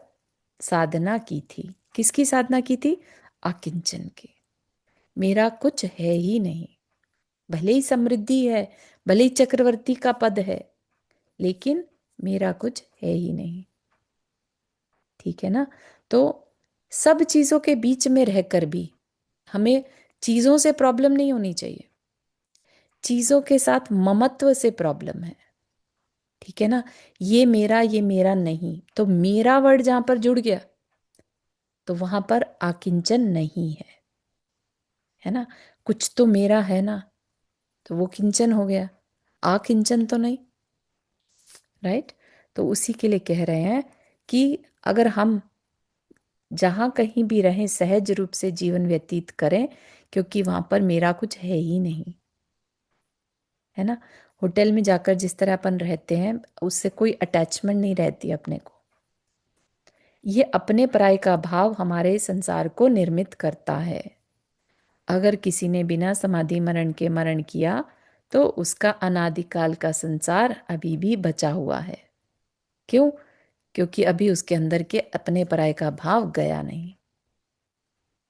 साधना की थी। किसकी साधना की थी? आकिंचन की। मेरा कुछ है ही नहीं, भले ही समृद्धि है, भले ही चक्रवर्ती का पद है, लेकिन मेरा कुछ है ही नहीं। ठीक है ना? तो सब चीजों के बीच में रहकर भी हमें चीजों से प्रॉब्लम नहीं होनी चाहिए, चीजों के साथ ममत्व से प्रॉब्लम है। ठीक है ना? ये मेरा नहीं, तो मेरा वर्ड जहां पर जुड़ गया तो वहां पर आकिंचन नहीं है ना? कुछ तो मेरा है ना, तो वो किंचन हो गया, आकिंचन तो नहीं, राइट। तो उसी के लिए कह रहे हैं कि अगर हम जहां कहीं भी रहें, सहज रूप से जीवन व्यतीत करें, क्योंकि वहां पर मेरा कुछ है ही नहीं, है ना। होटल में जाकर जिस तरह अपन रहते हैं, उससे कोई अटैचमेंट नहीं रहती अपने को। ये अपने पराये का भाव हमारे संसार को निर्मित करता है। अगर किसी ने बिना समाधि मरण के मरण किया, तो उसका अनादिकाल का संसार अभी भी बचा हुआ है। क्यों? क्योंकि अभी उसके अंदर के अपने पराये का भाव गया नहीं,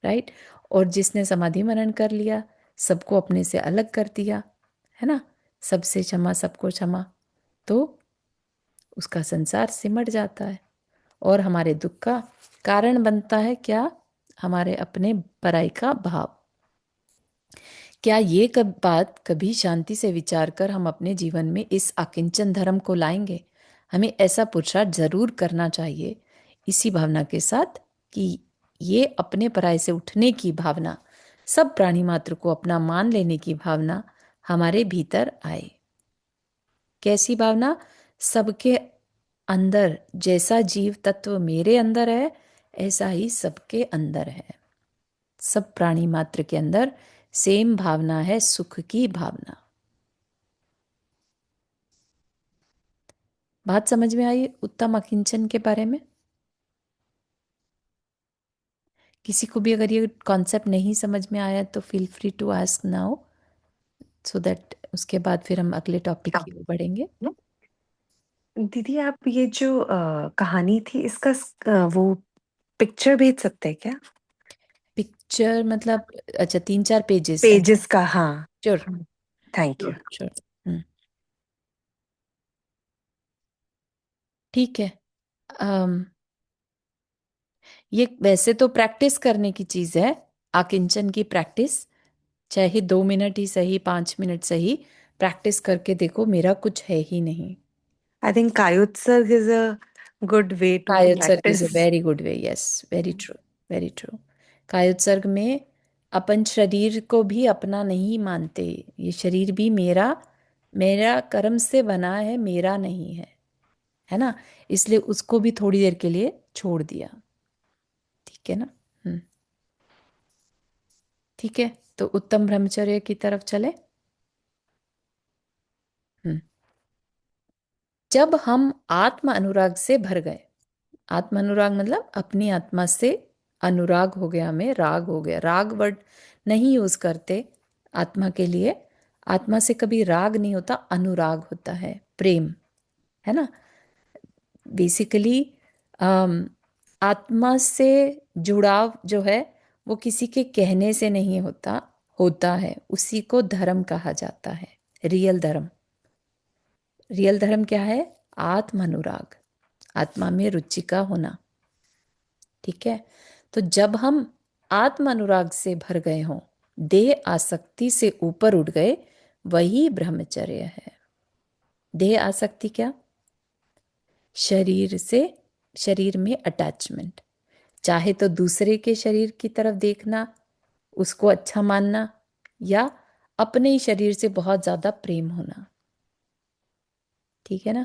राइट। और जिसने समाधि मनन कर लिया, सबको अपने से अलग कर दिया, है ना, सबसे क्षमा सबको क्षमा, तो उसका संसार सिमट जाता है और हमारे दुख का कारण बनता है क्या? हमारे अपने पराई का भाव। क्या ये बात कभी शांति से विचार कर हम अपने जीवन में इस आकिंचन धर्म को लाएंगे? हमें ऐसा पुरुषार्थ जरूर करना चाहिए, इसी भावना के साथ कि ये अपने पराये से उठने की भावना, सब प्राणी मात्र को अपना मान लेने की भावना हमारे भीतर आए। कैसी भावना? सबके अंदर जैसा जीव तत्व मेरे अंदर है, ऐसा ही सबके अंदर है। सब प्राणी मात्र के अंदर सेम भावना है, सुख की भावना। बात समझ में आई उत्तम अकिंचन के बारे में? किसी को भी अगर ये कॉन्सेप्ट नहीं समझ में आया तो feel free to ask now, so that उसके बाद फिर हम अगले टॉपिक हाँ। की ओर बढ़ेंगे। दीदी आप ये जो कहानी थी इसका वो पिक्चर भेज सकते हैं क्या? पिक्चर मतलब? अच्छा, 3-4 पेजेस है। पेजेस का, हाँ। Sure, thank you. Sure, sure. ठीक है। अम, ये वैसे तो प्रैक्टिस करने की चीज है, आकिंचन की प्रैक्टिस। चाहे 2 मिनट ही सही, 5 मिनट सही, प्रैक्टिस करके देखो, मेरा कुछ है ही नहीं। I think kayotsarg is a good way to kayotsarg is practice. A very good way, yes, very true, very true. कायोत्सर्ग में अपन शरीर को भी अपना नहीं मानते, ये शरीर भी मेरा, मेरा कर्म से बना है, मेरा नहीं है ना। इसलिए उसको भी थोड़ी देर के लिए छोड़ दिया। ठीक है ना? हम्म। ठीक है, तो उत्तम ब्रह्मचर्य की तरफ चले। हम्म। जब हम आत्म अनुराग से भर गए, आत्म अनुराग मतलब अपनी आत्मा से अनुराग हो गया, हमें राग हो गया। राग वर्ड नहीं यूज करते आत्मा के लिए, आत्मा से कभी राग नहीं होता, अनुराग होता है, प्रेम, है ना। बेसिकली आत्मा से जुड़ाव जो है, वो किसी के कहने से नहीं होता, होता है, उसी को धर्म कहा जाता है। रियल धर्म, रियल धर्म क्या है? आत्म अनुराग, आत्मा में रुचि का होना। ठीक है। तो जब हम आत्म अनुराग से भर गए हों, देह आसक्ति से ऊपर उठ गए, वही ब्रह्मचर्य है। देह आसक्ति क्या? शरीर से, शरीर में अटैचमेंट, चाहे तो दूसरे के शरीर की तरफ देखना, उसको अच्छा मानना, या अपने ही शरीर से बहुत ज्यादा प्रेम होना। ठीक है ना?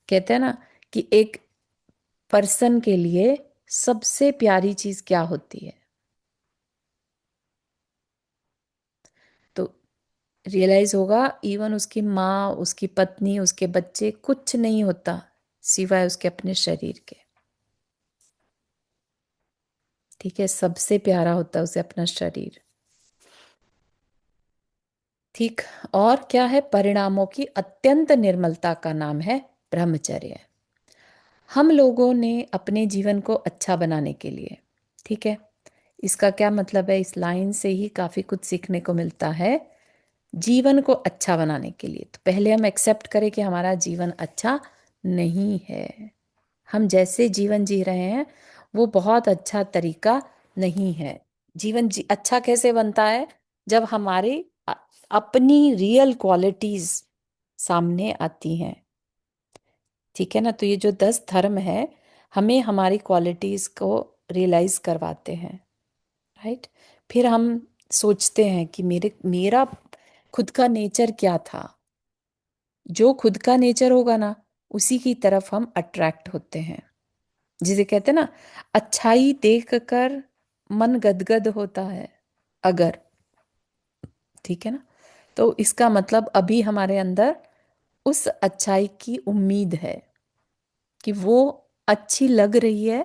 कहते हैं ना कि एक पर्सन के लिए सबसे प्यारी चीज क्या होती है? तो रियलाइज होगा, इवन उसकी माँ, उसकी पत्नी, उसके बच्चे, कुछ नहीं होता, सिवाय उसके अपने शरीर के। ठीक है, सबसे प्यारा होता है उसे अपना शरीर। ठीक। और क्या है, परिणामों की अत्यंत निर्मलता का नाम है ब्रह्मचर्य। हम लोगों ने अपने जीवन को अच्छा बनाने के लिए, ठीक है, इसका क्या मतलब है, इस लाइन से ही काफी कुछ सीखने को मिलता है। जीवन को अच्छा बनाने के लिए तो पहले हम एक्सेप्ट करें कि हमारा जीवन अच्छा नहीं है। हम जैसे जीवन जी रहे हैं वो बहुत अच्छा तरीका नहीं है। अच्छा कैसे बनता है, जब हमारे अ- अपनी रियल क्वालिटीज सामने आती हैं। ठीक है ना, तो ये जो 10 धर्म है हमें हमारी क्वालिटीज को रियलाइज करवाते हैं। राइट। फिर हम सोचते हैं कि मेरा खुद का नेचर क्या था। जो खुद का नेचर होगा ना, उसी की तरफ हम अट्रैक्ट होते हैं। जिसे कहते हैं ना, अच्छाई देख कर मन गदगद होता है अगर। ठीक है ना, तो इसका मतलब अभी हमारे अंदर उस अच्छाई की उम्मीद है कि वो अच्छी लग रही है।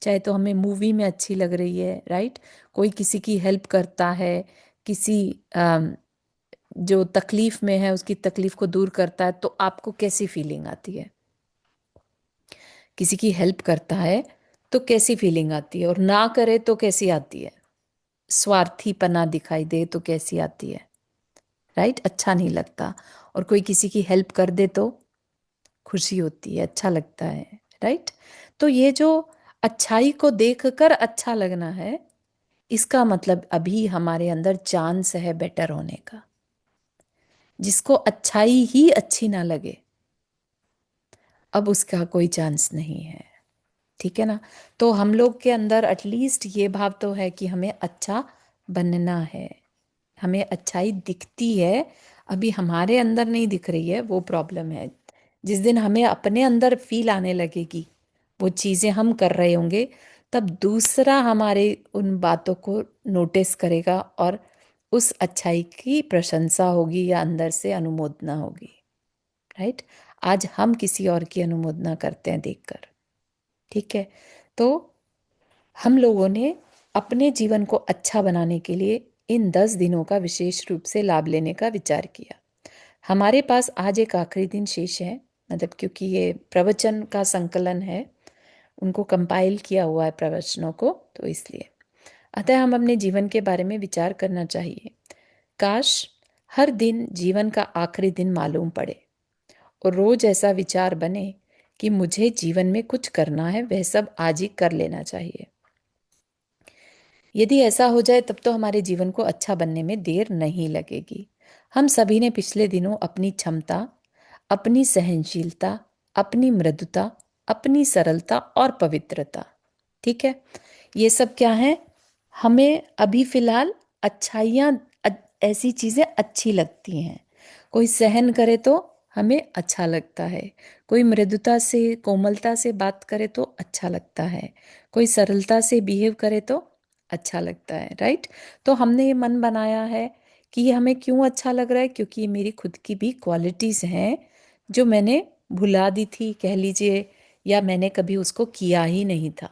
चाहे तो हमें मूवी में अच्छी लग रही है, राइट। कोई किसी की हेल्प करता है, किसी जो तकलीफ में है उसकी तकलीफ को दूर करता है, तो आपको कैसी फीलिंग आती है। किसी की हेल्प करता है तो कैसी फीलिंग आती है, और ना करे तो कैसी आती है। स्वार्थीपना दिखाई दे तो कैसी आती है, राइट, अच्छा नहीं लगता। और कोई किसी की हेल्प कर दे तो खुशी होती है, अच्छा लगता है, राइट। तो ये जो अच्छाई को देखकर अच्छा लगना है, इसका मतलब अभी हमारे अंदर चांस है बेटर होने का। जिसको अच्छाई ही अच्छी ना लगे, अब उसका कोई चांस नहीं है। ठीक है ना, तो हम लोग के अंदर एटलीस्ट ये भाव तो है कि हमें अच्छा बनना है, हमें अच्छाई दिखती है। अभी हमारे अंदर नहीं दिख रही है, वो प्रॉब्लम है। जिस दिन हमें अपने अंदर फील आने लगेगी, वो चीज़ें हम कर रहे होंगे, तब दूसरा हमारे उन बातों को नोटिस करेगा और उस अच्छाई की प्रशंसा होगी या अंदर से अनुमोदना होगी। राइट। आज हम किसी और की अनुमोदना करते हैं देखकर। ठीक है, तो हम लोगों ने अपने जीवन को अच्छा बनाने के लिए इन 10 दिनों का विशेष रूप से लाभ लेने का विचार किया। हमारे पास आज एक आखिरी दिन शेष है, मतलब क्योंकि ये प्रवचन का संकलन है, उनको कंपाइल किया हुआ है प्रवचनों को, तो इसलिए अतः हम अपने जीवन के बारे में विचार करना चाहिए। काश हर दिन जीवन का आखिरी दिन मालूम पड़े और रोज ऐसा विचार बने कि मुझे जीवन में कुछ करना है, वह सब आज ही कर लेना चाहिए। यदि ऐसा हो जाए तब तो हमारे जीवन को अच्छा बनने में देर नहीं लगेगी। हम सभी ने पिछले दिनों अपनी क्षमता, अपनी सहनशीलता, अपनी मृदुता, अपनी सरलता और पवित्रता, ठीक है, ये सब क्या है, हमें अभी फिलहाल अच्छाइयाँ, ऐसी चीज़ें अच्छी लगती हैं। कोई सहन करे तो हमें अच्छा लगता है, कोई मृदुता से कोमलता से बात करे तो अच्छा लगता है, कोई सरलता से बिहेव करे तो अच्छा लगता है, राइट। तो हमने ये मन बनाया है कि ये हमें क्यों अच्छा लग रहा है, क्योंकि ये मेरी खुद की भी क्वालिटीज़ हैं जो मैंने भुला दी थी कह लीजिए, या मैंने कभी उसको किया ही नहीं था,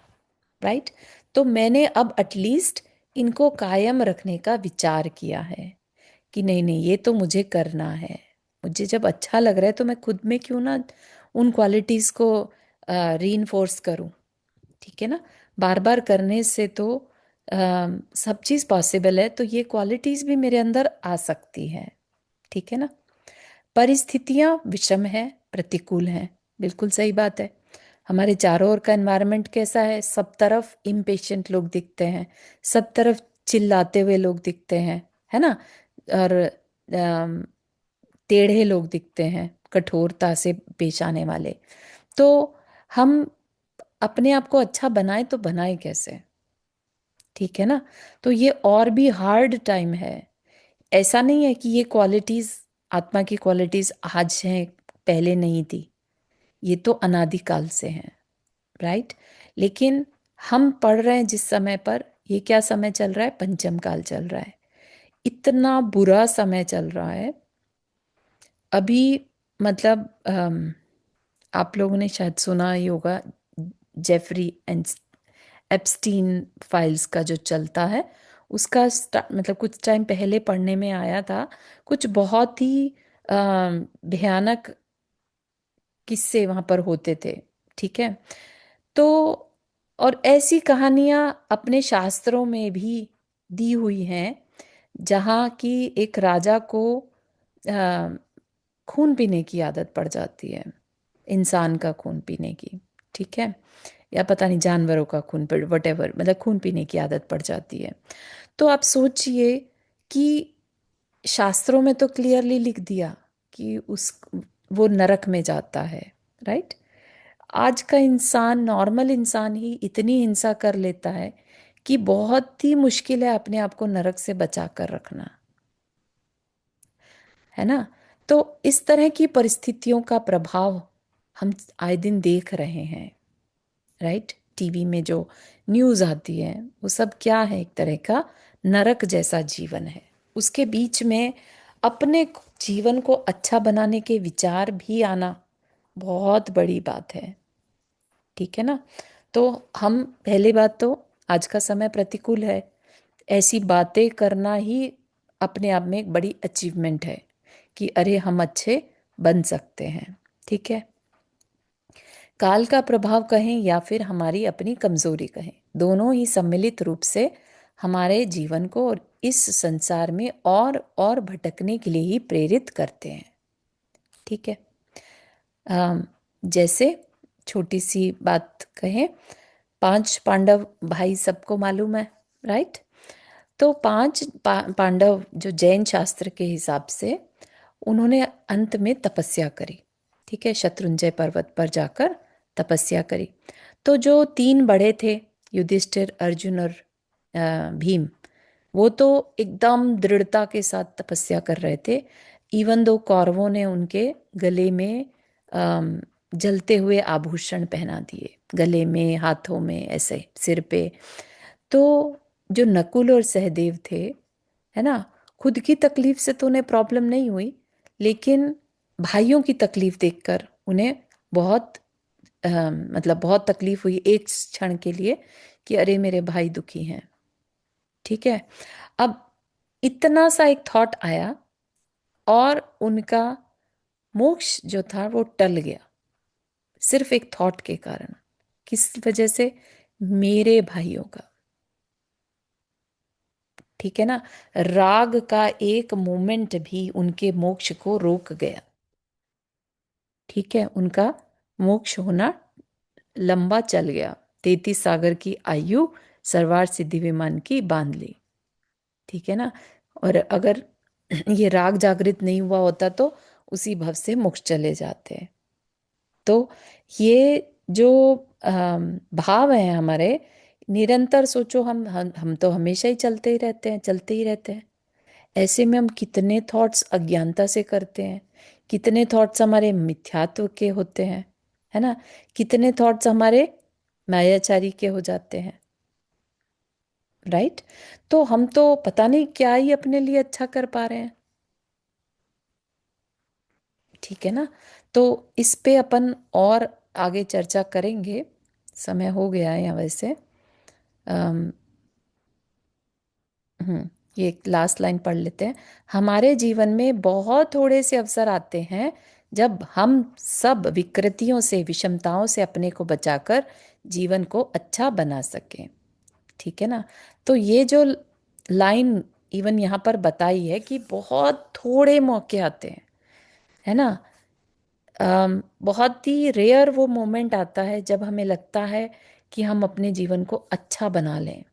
राइट। तो मैंने अब एटलीस्ट इनको कायम रखने का विचार किया है कि नहीं नहीं, ये तो मुझे करना है। मुझे जब अच्छा लग रहा है तो मैं खुद में क्यों ना उन क्वालिटीज़ को रीइंफोर्स करूं। ठीक है ना, बार बार करने से तो सब चीज़ पॉसिबल है, तो ये क्वालिटीज़ भी मेरे अंदर आ सकती है। ठीक है ना, परिस्थितियां विषम है, प्रतिकूल हैं, बिल्कुल सही बात है। हमारे चारों ओर का एनवायरनमेंट कैसा है, सब तरफ इम्पेशेंट लोग दिखते हैं, सब तरफ चिल्लाते हुए लोग दिखते हैं, है ना। और टेढ़े लोग दिखते हैं, कठोरता से पेश आने वाले। तो हम अपने आप को अच्छा बनाए तो बनाए कैसे। ठीक है ना, तो ये और भी हार्ड टाइम है। ऐसा नहीं है कि ये क्वालिटीज, आत्मा की क्वालिटीज आज हैं, पहले नहीं थी। ये तो अनादिकाल से हैं, राइट। लेकिन हम पढ़ रहे हैं जिस समय पर, ये क्या समय चल रहा है, पंचम काल चल रहा है। इतना बुरा समय चल रहा है अभी, मतलब आप लोगों ने शायद सुना ही होगा, जेफरी एप्स्टीन फाइल्स का जो चलता है, उसका मतलब कुछ टाइम पहले पढ़ने में आया था। कुछ बहुत ही भयानक किस्से वहां पर होते थे। ठीक है। तो और ऐसी कहानियां अपने शास्त्रों में भी दी हुई हैं, जहाँ की एक राजा को अ, खून पीने की आदत पड़ जाती है, इंसान का खून पीने की। ठीक है। या पता नहीं जानवरों का खून, पर वटेवर, मतलब खून पीने की आदत पड़ जाती है। तो आप सोचिए कि शास्त्रों में तो क्लियरली लिख दिया कि उस वो नरक में जाता है, राइट। आज का इंसान, नॉर्मल इंसान ही इतनी हिंसा कर लेता है कि बहुत ही मुश्किल है अपने आप को नरक से बचा कर रखना, है ना। तो इस तरह की परिस्थितियों का प्रभाव हम आए दिन देख रहे हैं, राइट। टीवी में जो न्यूज़ आती है वो सब क्या है, एक तरह का नरक जैसा जीवन है। उसके बीच में अपने जीवन को अच्छा बनाने के विचार भी आना बहुत बड़ी बात है। ठीक है ना। तो हम, पहली बात तो आज का समय प्रतिकूल है, ऐसी बातें करना ही अपने आप में एक बड़ी अचीवमेंट है कि अरे हम अच्छे बन सकते हैं। ठीक है। काल का प्रभाव कहें या फिर हमारी अपनी कमजोरी कहें, दोनों ही सम्मिलित रूप से हमारे जीवन को और इस संसार में और भटकने के लिए ही प्रेरित करते हैं। ठीक है। अम, जैसे छोटी सी बात कहें, 5 पांडव भाई सबको मालूम है, राइट। तो पांडव जो जैन शास्त्र के हिसाब से, उन्होंने अंत में तपस्या करी। ठीक है। शत्रुंजय पर्वत पर जाकर तपस्या करी। तो जो 3 बड़े थे, युधिष्ठिर, अर्जुन और भीम, वो तो एकदम दृढ़ता के साथ तपस्या कर रहे थे। इवन दो कौरवों ने उनके गले में अम, जलते हुए आभूषण पहना दिए, गले में, हाथों में, ऐसे सिर पे। तो जो नकुल और सहदेव थे, है ना, खुद की तकलीफ से तो उन्हें प्रॉब्लम नहीं हुई, लेकिन भाइयों की तकलीफ देखकर उन्हें बहुत मतलब बहुत तकलीफ हुई एक क्षण के लिए कि अरे मेरे भाई दुखी हैं। ठीक है। अब इतना सा एक थॉट आया और उनका मोक्ष जो था वो टल गया, सिर्फ एक थॉट के कारण। किस वजह से? मेरे भाइयों का। ठीक है ना। राग का एक मोमेंट भी उनके मोक्ष को रोक गया। ठीक है। उनका मोक्ष होना लंबा चल गया। 33 सागर की आयु सरवार सिद्धि विमान की बांध ली। ठीक है ना। और अगर ये राग जागृत नहीं हुआ होता तो उसी भव से मोक्ष चले जाते। तो ये जो भाव है हमारे, निरंतर सोचो, हम तो हमेशा ही चलते ही रहते हैं, चलते ही रहते हैं। ऐसे में हम कितने थॉट्स अज्ञानता से करते हैं, कितने थॉट्स हमारे मिथ्यात्व के होते हैं, है ना, कितने थॉट्स हमारे मायाचारी के हो जाते हैं, राइट। तो हम तो पता नहीं क्या ही अपने लिए अच्छा कर पा रहे हैं। ठीक है ना। तो इस पे अपन और आगे चर्चा करेंगे, समय हो गया है यहाँ वैसे। अम, ये लास्ट लाइन पढ़ लेते हैं। हमारे जीवन में बहुत थोड़े से अवसर आते हैं जब हम सब विकृतियों से, विषमताओं से अपने को बचाकर जीवन को अच्छा बना सकें। ठीक है ना। तो ये जो लाइन इवन यहाँ पर बताई है कि बहुत थोड़े मौके आते हैं, है ना। बहुत ही रेयर वो मोमेंट आता है जब हमें लगता है कि हम अपने जीवन को अच्छा बना लें।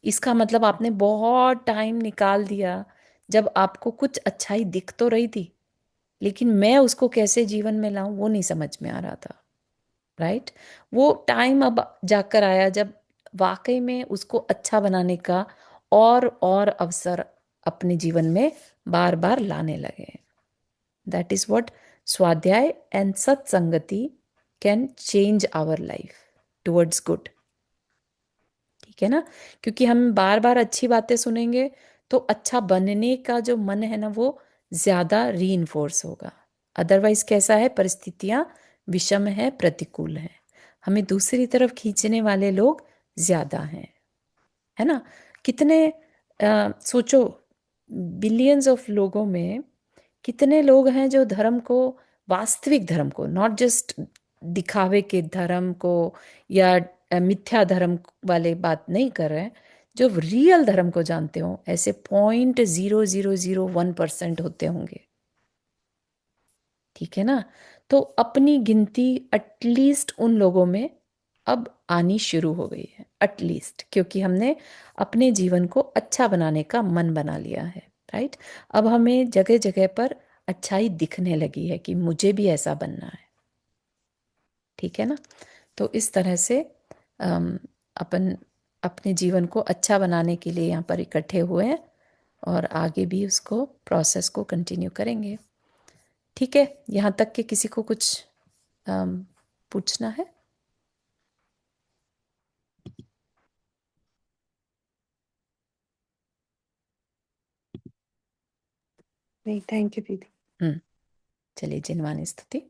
इसका मतलब आपने बहुत टाइम निकाल दिया जब आपको कुछ अच्छाई दिख तो रही थी, लेकिन मैं उसको कैसे जीवन में लाऊं वो नहीं समझ में आ रहा था, राइट। वो टाइम अब जाकर आया जब वाकई में उसको अच्छा बनाने का और अवसर अपने जीवन में बार बार लाने लगे। That is what swadhyay and satsangati can change our life towards good. ठीक है ना। क्योंकि हम बार बार अच्छी बातें सुनेंगे तो अच्छा बनने का जो मन है ना वो ज्यादा रीइंफोर्स होगा। अदरवाइज कैसा है, परिस्थितियां विषम है, प्रतिकूल है। हमें दूसरी तरफ खींचने वाले लोग ज्यादा हैं, है ना। कितने सोचो, बिलियंस ऑफ लोगों में कितने लोग हैं जो धर्म को, वास्तविक धर्म को, नॉट जस्ट दिखावे के धर्म को या मिथ्या धर्म वाले बात नहीं कर रहे हैं, जो रियल धर्म को जानते हो, ऐसे 0.0001% होते होंगे। ठीक है ना। तो अपनी गिनती एटलीस्ट उन लोगों में अब आनी शुरू हो गई है, एटलीस्ट, क्योंकि हमने अपने जीवन को अच्छा बनाने का मन बना लिया है। राइट। अब हमें जगह जगह पर अच्छाई दिखने लगी है कि मुझे भी ऐसा बनना है। ठीक है ना। तो इस तरह से अम, अपन अपने जीवन को अच्छा बनाने के लिए यहाँ पर इकट्ठे हुए हैं, और आगे भी उसको, प्रोसेस को कंटिन्यू करेंगे। ठीक है, यहाँ तक कि किसी को कुछ पूछना है? नहीं, थैंक यू दीदी। हम्म। चलिए, जिनवानी स्तुति।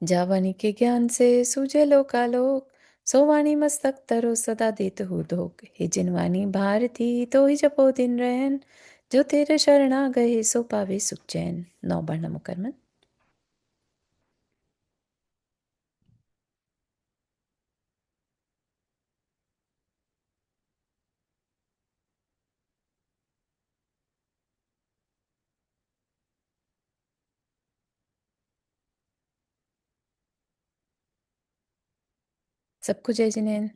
जावानी के ज्ञान से सूझे लोकालोक, सोवाणी मस्तक तरो सदा देत हो धोख। हे जिनवानी भारती तो ही जपो दिन रहन, जो तेरे शरणा गए सो पावे सुख चैन। 9 बार नमो कर्मन। सबको जय जिनेन्द्र।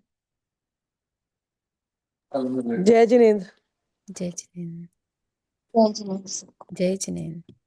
जय जिनेन्द्र। जय जिनेन्द्र। जय जिनेन्द्र सबको। जय जिनेन्द्र।